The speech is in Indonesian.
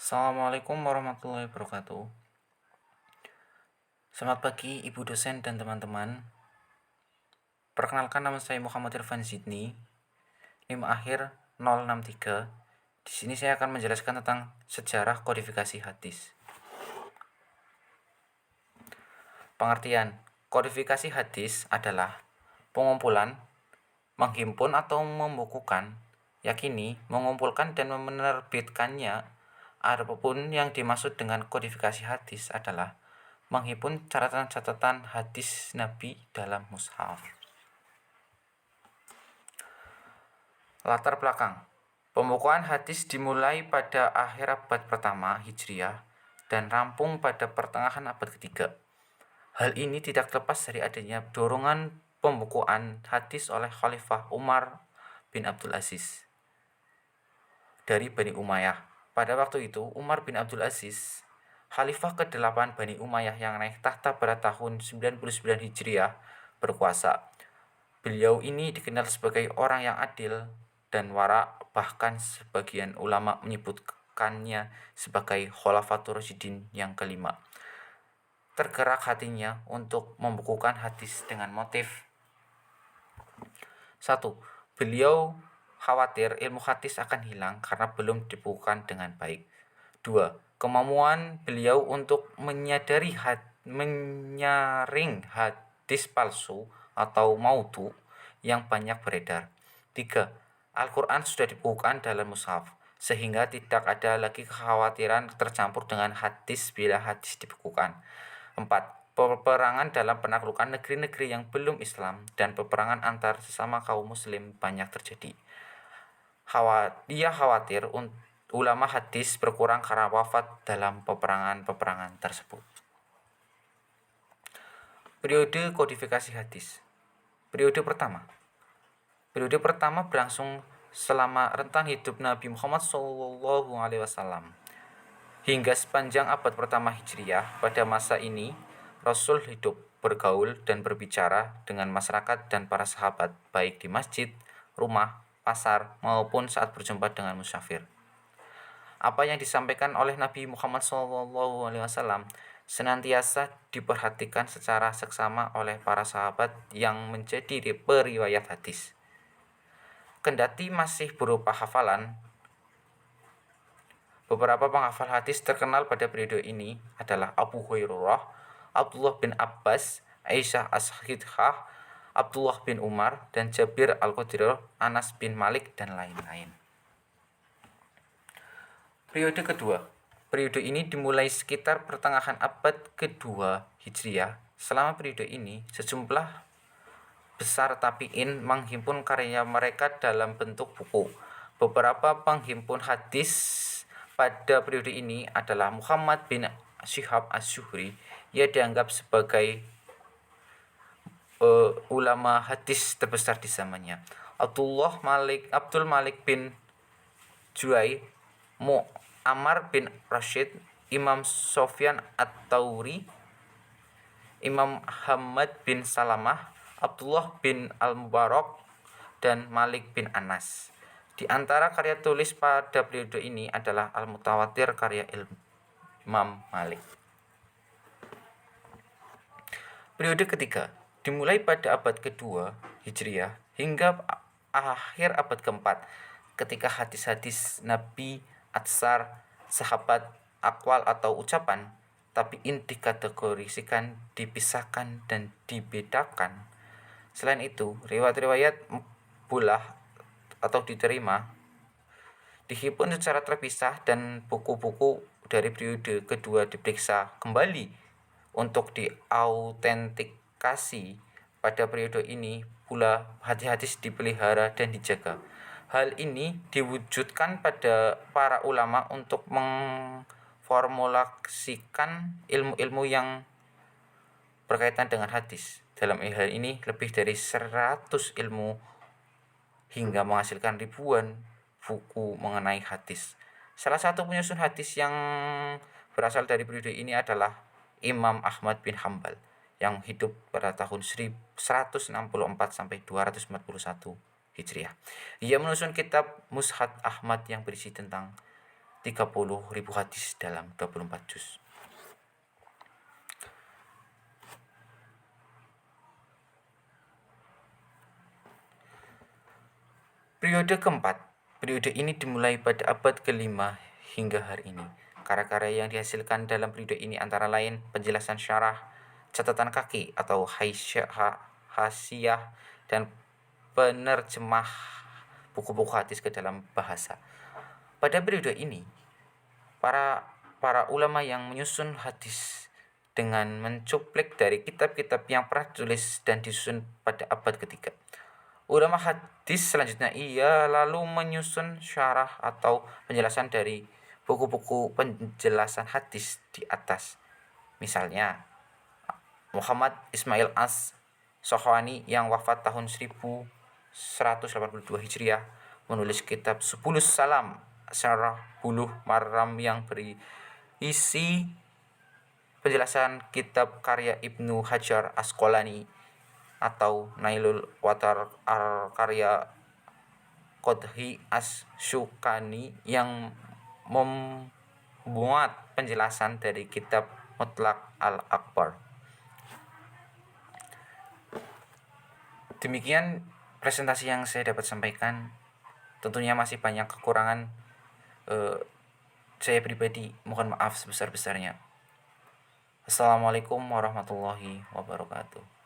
Assalamualaikum warahmatullahi wabarakatuh. Selamat pagi Ibu dosen dan teman-teman. Perkenalkan, nama saya Muhammad Irfan Zidni, NIM akhir 063. Di sini saya akan menjelaskan tentang sejarah kodifikasi hadis. Pengertian: kodifikasi hadis adalah pengumpulan, menghimpun atau membukukan, yakini mengumpulkan dan menerbitkannya. Adapun yang dimaksud dengan kodifikasi hadis adalah menghimpun catatan-catatan hadis Nabi dalam mushaf. Latar belakang: pembukuan hadis dimulai pada akhir abad pertama Hijriah dan rampung pada pertengahan abad ketiga. Hal ini tidak lepas dari adanya dorongan pembukuan hadis oleh Khalifah Umar bin Abdul Aziz dari Bani Umayyah. Pada waktu itu, Umar bin Abdul Aziz, Khalifah ke-8 Bani Umayyah yang naik tahta pada tahun 99 Hijriah, berkuasa. Beliau ini dikenal sebagai orang yang adil dan wara, bahkan sebagian ulama menyebutkannya sebagai Khulafatur Rasyidin yang kelima. Tergerak hatinya untuk membukukan hadis dengan motif: 1. Beliau khawatir ilmu hadis akan hilang karena belum dibukukan dengan baik. 2. Kemampuan beliau untuk menyaring hadis palsu atau maudhu yang banyak beredar. 3. Al-Quran sudah dibukukan dalam mushaf, sehingga tidak ada lagi kekhawatiran tercampur dengan hadis bila hadis dibukukan. 4. Peperangan dalam penaklukan negeri-negeri yang belum Islam dan peperangan antar sesama kaum muslim banyak terjadi. Dia khawatir ulama hadis berkurang karena wafat dalam peperangan tersebut. Periode kodifikasi hadis. Periode pertama berlangsung selama rentan hidup Nabi Muhammad SAW hingga sepanjang abad pertama Hijriah. Pada masa ini, Rasul hidup, bergaul, dan berbicara dengan masyarakat dan para sahabat, baik di masjid, rumah, pasar, maupun saat berjumpa dengan musafir. Apa yang disampaikan oleh Nabi Muhammad SAW senantiasa diperhatikan secara seksama oleh para sahabat yang menjadi periwayat hadis. Kendati masih berupa hafalan, beberapa penghafal hadis terkenal pada periode ini adalah Abu Hurairah, Abdullah bin Abbas, Aisyah As-Siddiqah, Abdullah bin Umar, dan Jabir Al-Qadri, Anas bin Malik, dan lain-lain. Periode kedua. Periode ini dimulai sekitar pertengahan abad kedua Hijriah. Selama periode ini, sejumlah besar tabi'in menghimpun karya mereka dalam bentuk buku. Beberapa penghimpun hadis pada periode ini adalah Muhammad bin Shihab Az-Zuhri. Ia dianggap sebagai ulama hadis terbesar di zamannya. Abdul Malik bin Juwai, Mu'ammar bin Rashid, Imam Sofyan At-Tauri, Imam Hamad bin Salamah, Abdullah bin Al-Mubarak, dan Malik bin Anas. Di antara karya tulis pada periode ini adalah Al-Mutawatir, karya Imam Malik. Periode ketiga dimulai pada abad kedua Hijriah hingga akhir abad keempat, ketika hadis-hadis Nabi, atsar, sahabat, akwal atau ucapan tabi'in dikategorisikan, dipisahkan, dan dibedakan. Selain itu, riwayat-riwayat bulah atau diterima, dihimpun secara terpisah, dan buku-buku dari periode kedua diperiksa kembali untuk diautentikasi. Pada periode ini pula hadis-hadis dipelihara dan dijaga. Hal ini diwujudkan pada para ulama untuk mengformulasikan ilmu-ilmu yang berkaitan dengan hadis. Dalam hal ini lebih dari 100 ilmu hingga menghasilkan ribuan buku mengenai hadis. Salah satu penyusun hadis yang berasal dari periode ini adalah Imam Ahmad bin Hambal yang hidup pada tahun 164 sampai 241 Hijriah. Ia menyusun kitab Musnad Ahmad yang berisi tentang 30.000 hadis dalam 24 juz. Periode keempat. Periode ini dimulai pada abad ke-5 hingga hari ini. Karya-karya yang dihasilkan dalam periode ini antara lain penjelasan syarah, catatan kaki atau hasiyah, dan penerjemah buku-buku hadis ke dalam bahasa. Pada periode ini, para ulama yang menyusun hadis dengan mencuplek dari kitab-kitab yang pernah ditulis dan disusun pada abad ketiga. Ulama hadis selanjutnya ia lalu menyusun syarah atau penjelasan dari buku-buku penjelasan hadis di atas. Misalnya Muhammad Ismail As-Sohani yang wafat tahun 1182 Hijriah menulis kitab 10 Salam Syarah Buluh Maram yang berisi penjelasan kitab karya Ibnu Hajar Asqalani atau Nailul Watar karya Qodhi As-Syukani yang membuat penjelasan dari kitab Mutlaq Al-Akbar. Demikian presentasi yang saya dapat sampaikan. Tentunya masih banyak kekurangan. Saya pribadi mohon maaf sebesar-besarnya. Assalamualaikum warahmatullahi wabarakatuh.